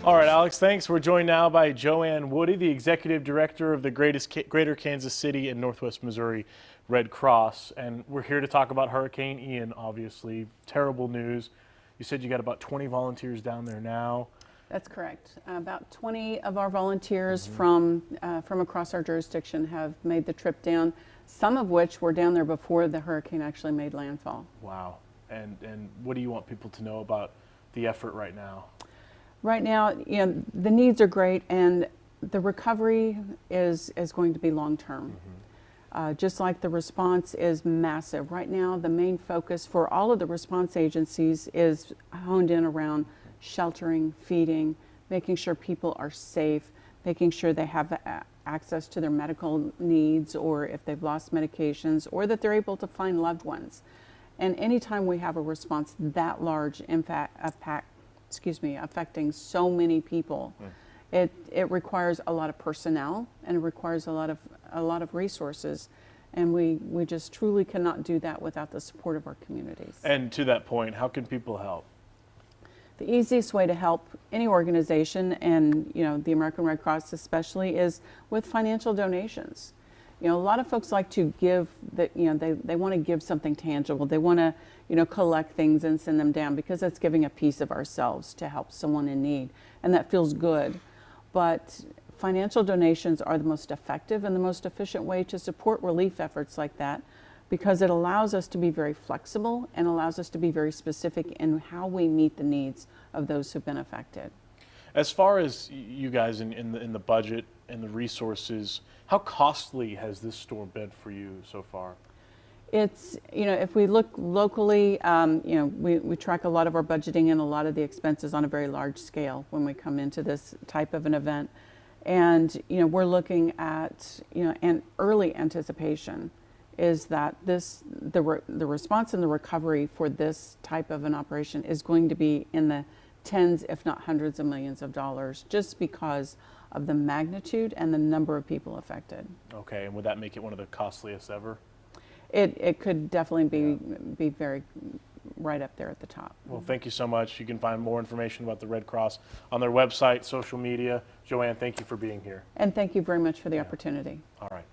All right, Alex, thanks. We're joined now by Joanne Woody, the Executive Director of the Greater Kansas City and Northwest Missouri Red Cross. And we're here to talk about Hurricane Ian, obviously. Terrible news. You said you got about 20 volunteers down there now. That's correct. About 20 of our volunteers from across our jurisdiction have made the trip down, some of which were down there before the hurricane actually made landfall. Wow. And what do you want people to know about the effort right now? Right now, the needs are great, and the recovery is going to be long-term. Just like the response is massive. Right now, the main focus for all of the response agencies is honed in around sheltering, feeding, making sure people are safe, making sure they have access to their medical needs, or if they've lost medications, or that they're able to find loved ones. And anytime we have a response that large, affecting so many people, it requires a lot of personnel, and it requires a lot of resources, and we just truly cannot do that without the support of our communities. And to that point, how can people help? The easiest way to help any organization, and the American Red Cross especially, is with financial donations. A lot of folks like to give they want to give something tangible. They want to collect things and send them down because that's giving a piece of ourselves to help someone in need, and that feels good. But financial donations are the most effective and the most efficient way to support relief efforts like that, because it allows us to be very flexible and allows us to be very specific in how we meet the needs of those who've been affected. As far as you guys in the budget and the resources, how costly has this storm been for you so far? It's, if we look locally, we track a lot of our budgeting and a lot of the expenses on a very large scale when we come into this type of an event. And, we're looking at, an early anticipation is that the response and the recovery for this type of an operation is going to be in the tens, if not hundreds of millions of dollars, just because of the magnitude and the number of people affected. Okay, and would that make it one of the costliest ever? It could definitely be very right up there at the top. Well, thank you so much. You can find more information about the Red Cross on their website, social media. Joanne, thank you for being here. And thank you very much for the opportunity. All right.